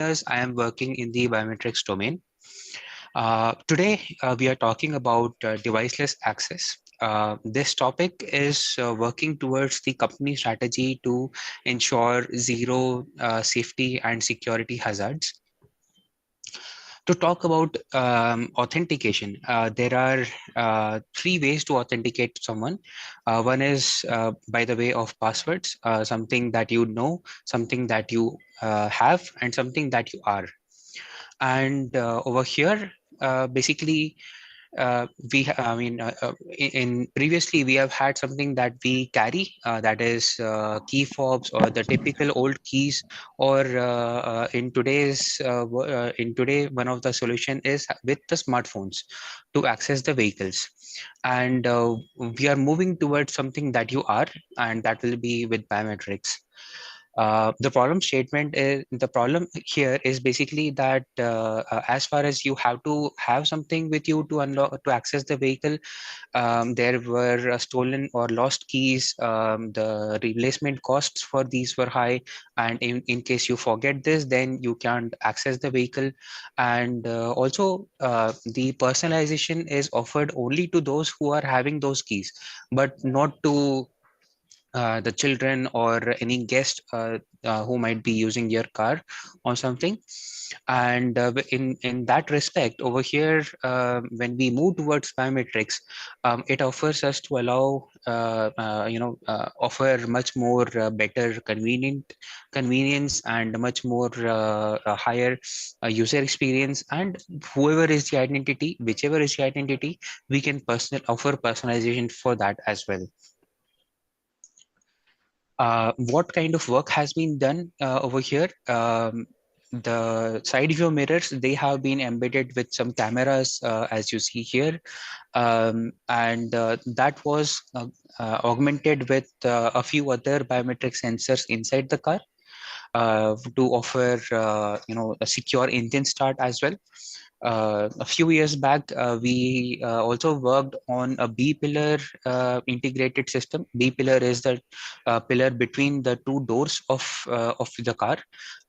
years, I am working in the biometrics domain. Today, we are talking about deviceless access. This topic is working towards the company strategy to ensure zero safety and security hazards. To talk about authentication, there are three ways to authenticate someone. One is by the way of passwords, something that you know, something that you have, and something that you are. And over here, basically, in previously we have had something that we carry, that is key fobs or the typical old keys, or in today one of the solution is with the smartphones to access the vehicles. And we are moving towards something that you are, and that will be with biometrics. The problem here is basically that as far as you have to have something with you to unlock to access the vehicle, there were stolen or lost keys. The replacement costs for these were high, and in case you forget this, then you can't access the vehicle. And also, the personalization is offered only to those who are having those keys, but not to the children or any guest who might be using your car or something. And in that respect, over here, when we move towards biometrics, it offers us to allow offer much more better convenience and much more higher user experience. And whoever is the identity, whichever is the identity, we can offer personalization for that as well. What kind of work has been done over here? The side view mirrors, they have been embedded with some cameras, as you see here. And that was augmented with a few other biometric sensors inside the car to offer, a secure engine start as well. A few years back, we also worked on a B pillar integrated system. B pillar is the pillar between the two doors of the car,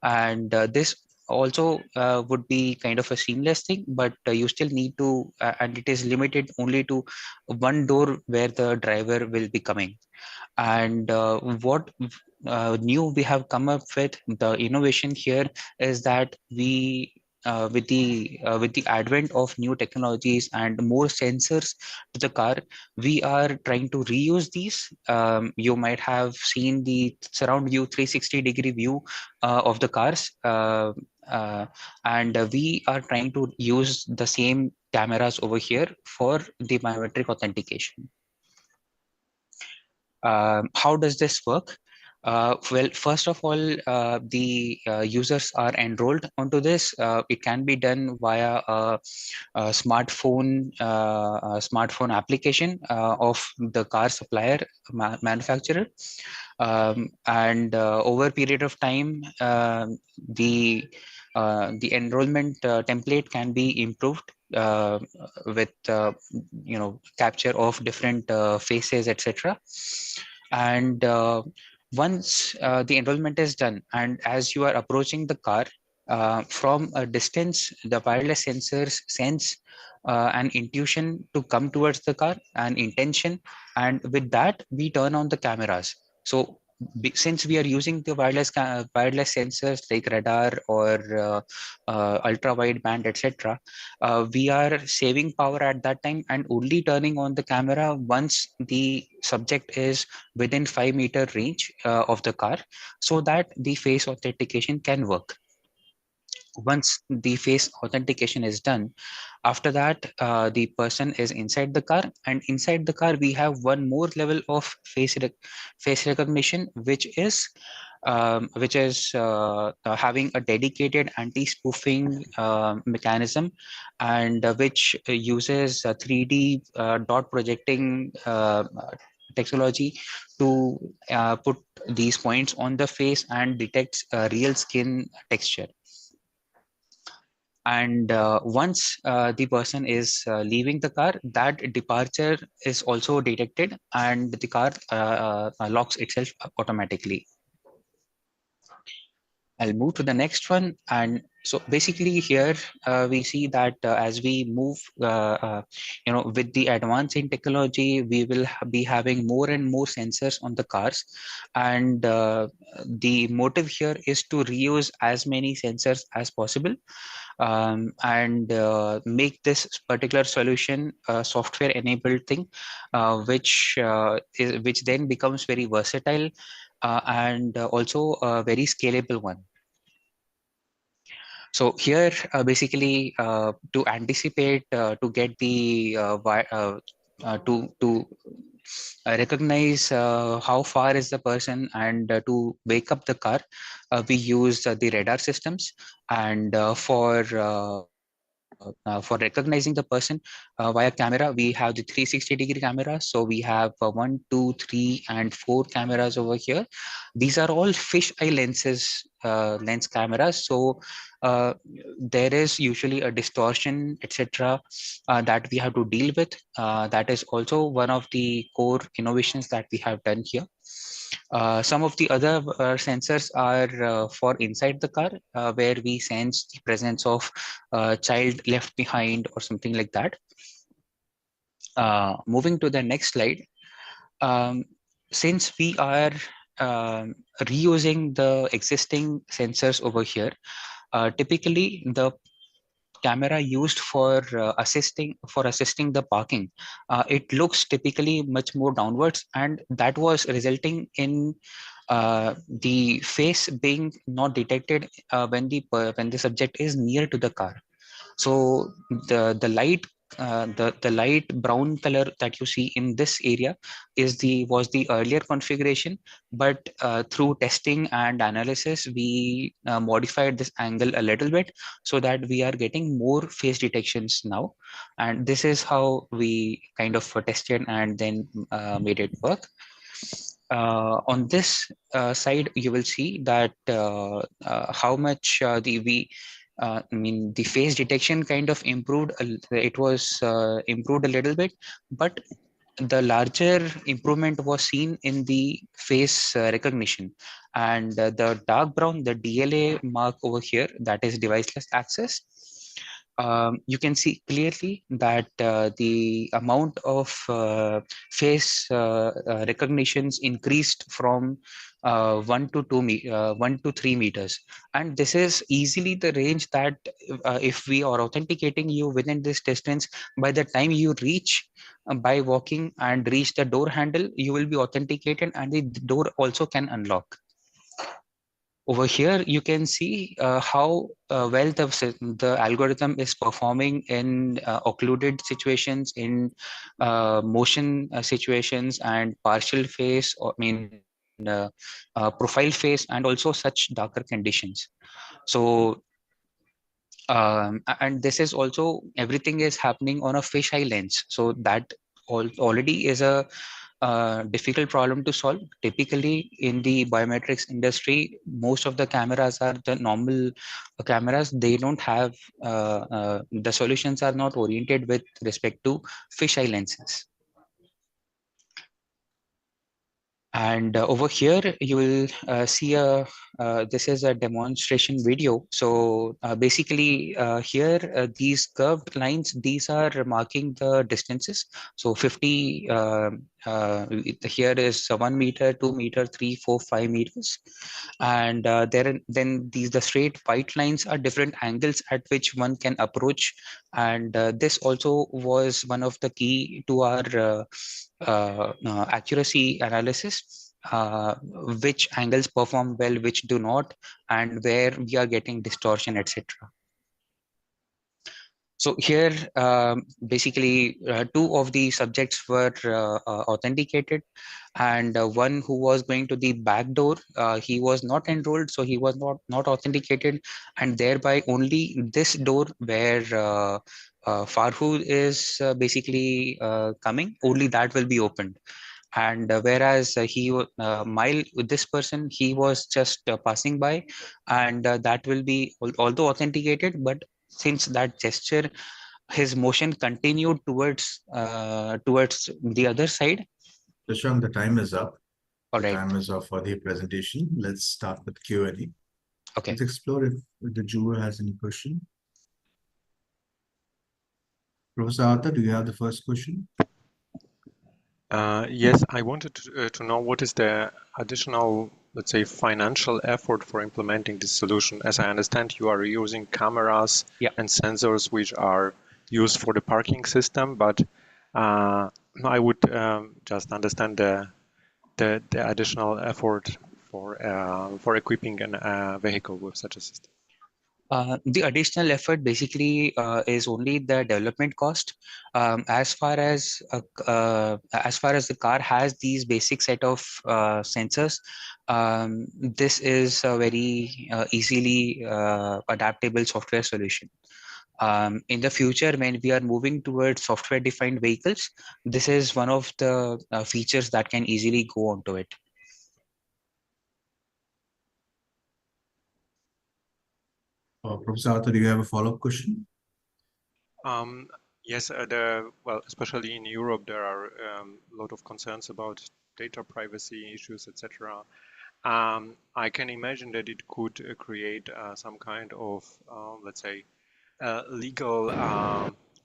and this also would be kind of a seamless thing, but you still need to, and it is limited only to one door where the driver will be coming. And what new we have come up with, the innovation here is that we with the advent of new technologies and more sensors to the car, we are trying to reuse these. You might have seen the surround view 360-degree view of the cars, and we are trying to use the same cameras over here for the biometric authentication. How does this work? Well, first of all, the users are enrolled onto this. It can be done via a smartphone application of the car supplier manufacturer. And over a period of time, the enrollment template can be improved with capture of different faces, etc. And once the enrollment is done, and as you are approaching the car, from a distance, the wireless sensors sense an intuition to come towards the car, an intention, and with that we turn on the cameras. So since we are using the wireless sensors like radar or ultra wide band, etc., we are saving power at that time and only turning on the camera once the subject is within 5-meter range of the car, so that the face authentication can work. Once the face authentication is done, after that the person is inside the car, and inside the car we have one more level of face recognition, which is having a dedicated anti-spoofing mechanism, and which uses 3D dot projecting technology to put these points on the face and detects real skin texture. And once the person is leaving the car, that departure is also detected, and the car locks itself automatically. I'll move to the next one. And so basically here we see that as we move, with the advance in technology, we will be having more and more sensors on the cars. And the motive here is to reuse as many sensors as possible, and make this particular solution a software enabled thing, which then becomes very versatile, and also a very scalable one. So here, basically, to anticipate, to get the to recognize how far is the person, and to wake up the car, we use the radar systems. And for recognizing the person via camera, we have the 360-degree camera. So we have one, two, three, and four cameras over here. These are all fisheye lens cameras. So uh, there is usually a distortion, etc., that we have to deal with. That is also one of the core innovations that we have done here. Some of the other sensors are for inside the car, where we sense the presence of a child left behind or something like that. Moving to the next slide, um, since we are reusing the existing sensors over here, typically the camera used for assisting the parking, it looks typically much more downwards, and that was resulting in the face being not detected when the subject is near to the car. So the light brown color that you see in this area was the earlier configuration, but through testing and analysis, we modified this angle a little bit so that we are getting more face detections now. And this is how we kind of tested and then made it work. On this side, you will see that how much the face detection kind of improved. It was improved a little bit, but the larger improvement was seen in the face recognition. And the dark brown, the DLA mark over here, that is deviceless access. You can see clearly that the amount of face recognitions increased from 1 to 3 meters. And this is easily the range that if we are authenticating you within this distance, by the time you reach by walking and reach the door handle, you will be authenticated and the door also can unlock. Over here, you can see how well the algorithm is performing in occluded situations, in motion situations, and partial face, or profile face, and also such darker conditions. So, and this is also, everything is happening on a fisheye lens. So that already is a difficult problem to solve. Typically, in the biometrics industry, most of the cameras are the normal cameras. They don't have the solutions are not oriented with respect to fisheye lenses. And over here, you will see this is a demonstration video. So basically here, these curved lines, these are marking the distances. So 50, here is 1 meter, 2 meter, 3, 4, 5 meters. And then the straight white lines are different angles at which one can approach. And this also was one of the key to our accuracy analysis, which angles perform well, which do not, and where we are getting distortion, etc. So here, basically, two of the subjects were authenticated, and one who was going to the back door, he was not enrolled, so he was not authenticated, and thereby only this door where Farhud is basically coming, only that will be opened. And whereas Mile, with this person, he was just passing by, and that will be although authenticated, but since that gesture, his motion continued towards the other side. Shashank, the time is up. All The right. time is up for the presentation. Let's start with Q&A. Okay. Let's explore if the viewer has any question. Professor Arthur, do you have the first question? Yes, I wanted to know what is the additional, let's say, financial effort for implementing this solution. As I understand, you are using cameras Yeah. and sensors which are used for the parking system, but I would just understand the additional effort for equipping a vehicle with such a system. The additional effort basically is only the development cost. As far as the car has these basic set of sensors, this is a very easily adaptable software solution. In the future, when we are moving towards software-defined vehicles, this is one of the features that can easily go onto it. Professor Arthur, do you have a follow-up question? Um, yes, well, especially in Europe, there are a lot of concerns about data privacy issues, etc. I can imagine that it could create some kind of, let's say, legal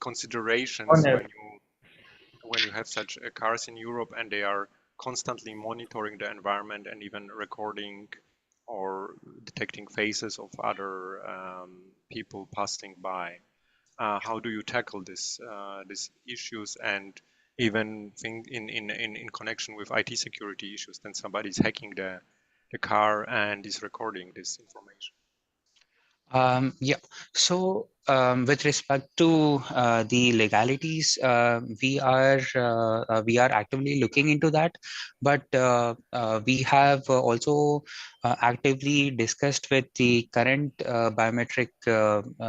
considerations when you have such cars in Europe and they are constantly monitoring the environment and even recording or detecting faces of other people passing by. How do you tackle these issues and even think in connection with IT security issues? Then somebody's hacking the car and is recording this information. Yeah. So, with respect to the legalities, we are actively looking into that, but we have also actively discussed with the current biometric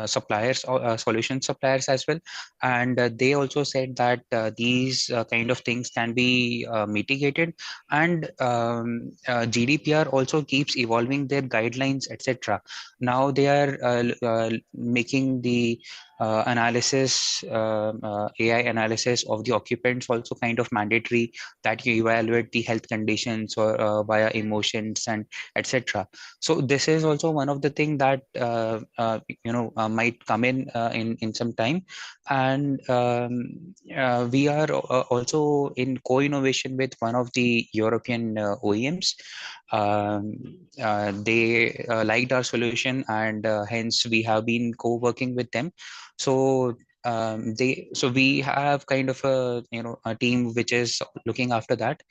suppliers or solution suppliers as well, and they also said that these kind of things can be mitigated, and GDPR also keeps evolving their guidelines, etc. Now they are making the AI analysis of the occupants also kind of mandatory, that you evaluate the health conditions or via emotions and etc. So this is also one of the thing that might come in some time, and we are also in co-innovation with one of the European OEMs. They liked our solution, and hence we have been co-working with them. So we have kind of a team which is looking after that.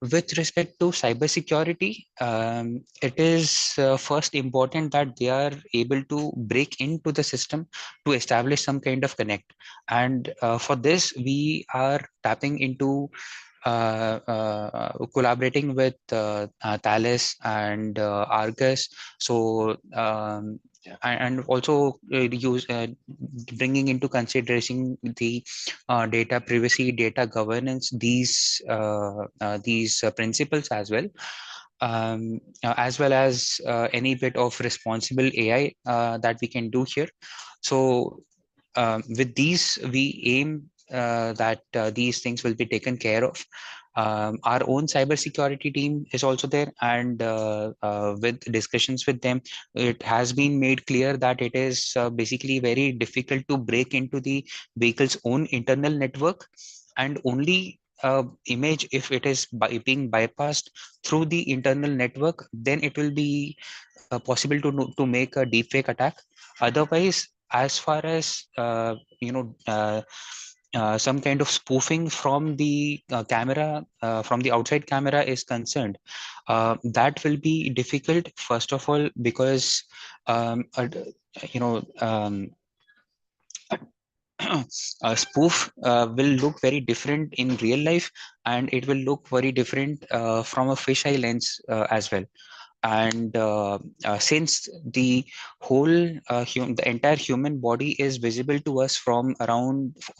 With respect to cybersecurity, it is first important that they are able to break into the system to establish some kind of connect. And for this, we are tapping into collaborating with Thales and Argus. So and also use bringing into consideration the data privacy, data governance, these principles as well. As well as any bit of responsible AI that we can do here. So with these, we aim that these things will be taken care of. Our own cybersecurity team is also there, and with discussions with them, it has been made clear that it is basically very difficult to break into the vehicle's own internal network, and only image, if it is being bypassed through the internal network, then it will be possible to make a deepfake attack. Otherwise, as far as some kind of spoofing from the camera, from the outside camera is concerned, that will be difficult, first of all, because you know a spoof will look very different in real life, and it will look very different from a fisheye lens as well. And since the the entire human body is visible to us from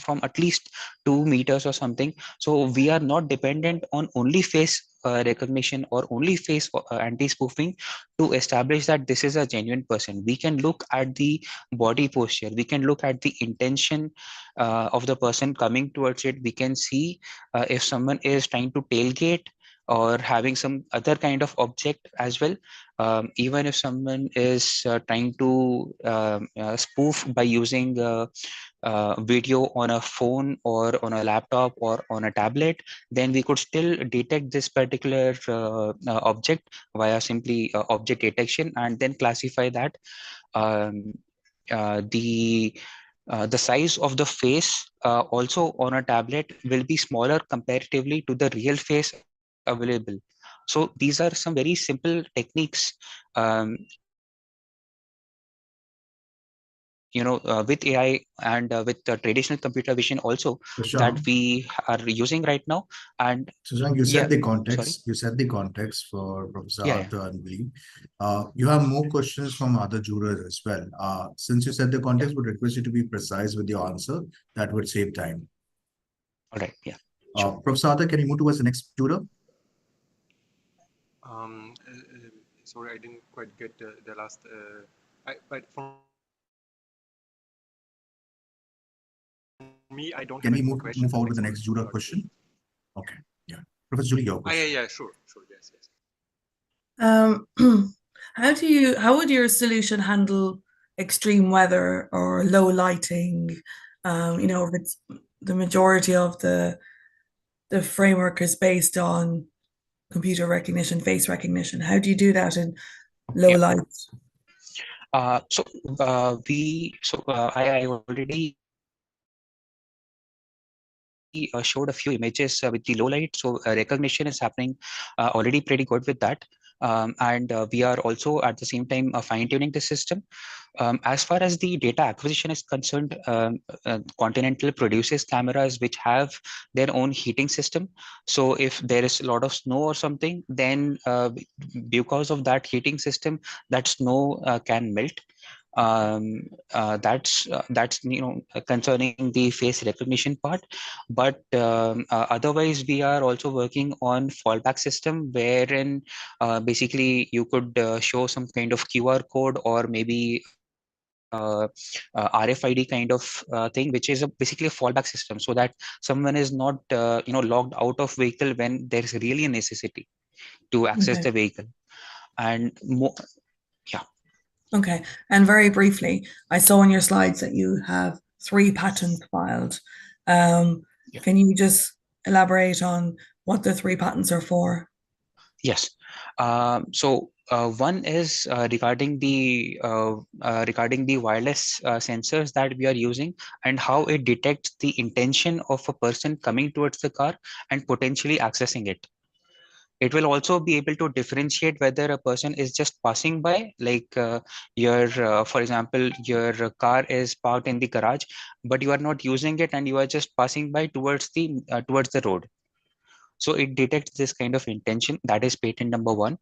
from at least 2 meters or something, so we are not dependent on only face recognition or only face anti-spoofing to establish that this is a genuine person. We can look at the body posture, we can look at the intention of the person coming towards it. We can see if someone is trying to tailgate, or having some other kind of object as well. Even if someone is trying to spoof by using video on a phone or on a laptop or on a tablet, then we could still detect this particular object via simply object detection, and then classify that. Um, the size of the face also on a tablet will be smaller comparatively to the real face available. So these are some very simple techniques, with AI and with the traditional computer vision also, that Shashank, we are using right now. And Shashank, you yeah, set the sorry. context. You set the context for Professor Yeah, yeah. Arthur and Lee. You have more questions from other jurors as well. Since you set the Yeah. context, would request you to be precise with your answer. That would save time. All right. Yeah. Sure. Professor Arthur, can you move towards the next juror? Sorry, I didn't quite get the last. But for me, I don't have any question for the next juror. Can we Maybe move forward with the next juror you are doing. question? Okay. Yeah. Professor Julie, your Yeah, question. yeah, sure, yes, yes. Um, how would your solution handle extreme weather or low lighting? If it's the majority of the framework is based on computer recognition, face recognition. How do you do that in low Yeah. light? I already showed a few images with the low light. So recognition is happening already pretty good with that. And we are also at the same time fine-tuning the system. As far as the data acquisition is concerned, Continental produces cameras which have their own heating system. So if there is a lot of snow or something, then because of that heating system, that snow can melt. That's concerning the face recognition part. But otherwise we are also working on fallback system, wherein basically you could show some kind of QR code or maybe RFID kind of thing, which is basically a fallback system, so that someone is not logged out of vehicle when there's really a necessity to access Okay. the vehicle. And yeah. Okay. And very briefly, I saw on your slides that you have 3 patents filed. Yeah. Can you just elaborate on what the 3 patents are for? Yes. One is regarding the wireless sensors that we are using, and how it detects the intention of a person coming towards the car and potentially accessing it. It will also be able to differentiate whether a person is just passing by, like for example, your car is parked in the garage, but you are not using it and you are just passing by towards the road. So it detects this kind of intention. That is patent number one.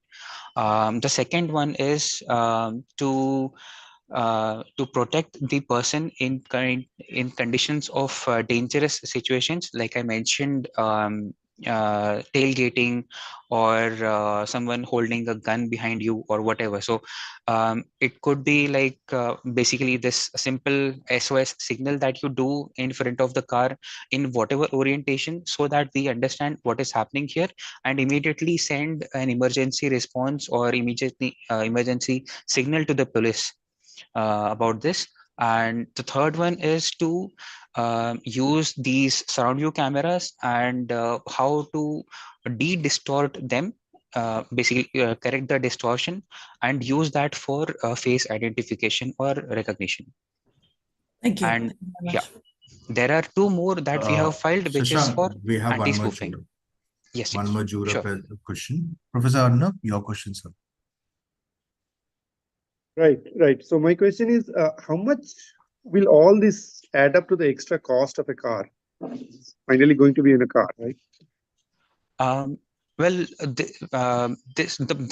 The second one is to protect the person in conditions of dangerous situations, like I mentioned, tailgating, or someone holding a gun behind you or whatever. So it could be like basically this simple SOS signal that you do in front of the car in whatever orientation, so that we understand what is happening here and immediately send an emergency response or immediately emergency signal to the police about this. And the third one is to use these surround view cameras and how to de-distort them, basically correct the distortion and use that for face identification or recognition. Thank you. And Thank you very yeah, much. there are two more that we have filed, which is Shashank, for we have one more anti-spoofing. juror. Yes, One yes, more juror sure. question. Professor Arnab, your question, sir. Right. So my question is, how much will all this add up to the extra cost of a car? Finally going to be in a car, right? Um, the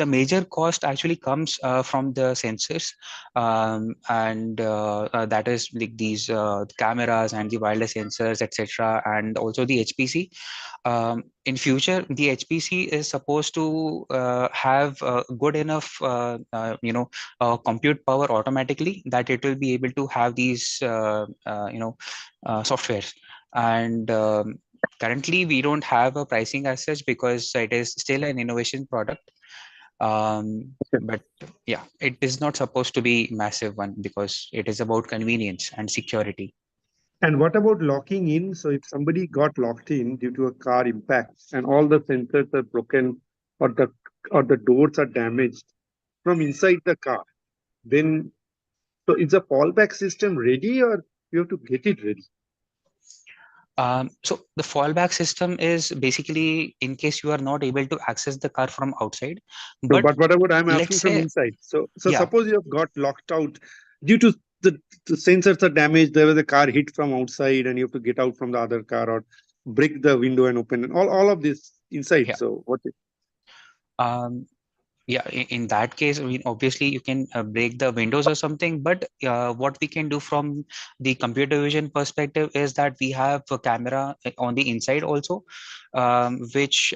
major cost actually comes from the sensors, and that is like these cameras and the wireless sensors, etc., and also the HPC. In future, the HPC is supposed to have good enough, compute power automatically, that it will be able to have these, softwares. And Currently, we don't have a pricing as such because it is still an innovation product. But yeah, it is not supposed to be massive one because it is about convenience and security. And what about locking in? So if somebody got locked in due to a car impact and all the sensors are broken or the doors are damaged from inside the car, then so is the fallback system ready or you have to get it ready? So the fallback system is basically in case you are not able to access the car from outside. No, But but what about I'm let's asking from say, inside. So yeah, suppose you have got locked out due to the sensors are damaged, there was a car hit from outside and you have to get out from the other car or break the window and open and all of this inside. yeah. So what Um, yeah, in that case, I mean, obviously you can break the windows or something, but what we can do from the computer vision perspective is that we have a camera on the inside also, which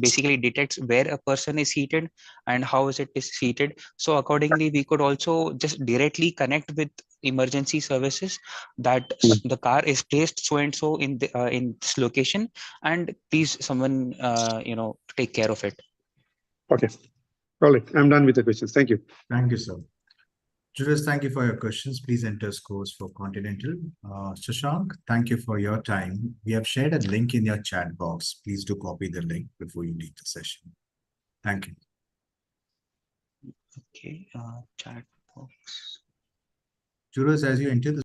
basically detects where a person is seated and how is seated. So accordingly, we could also just directly connect with emergency services that the car is placed so and so in this location, and please someone take care of it. okay. All right. I'm done with the questions. Thank you. Thank you, sir. Jurors, thank you for your questions. Please enter scores for Continental. Shashank, thank you for your time. We have shared a link in your chat box. Please do copy the link before you leave the session. Thank you. Okay, chat box. Jurors, as you enter the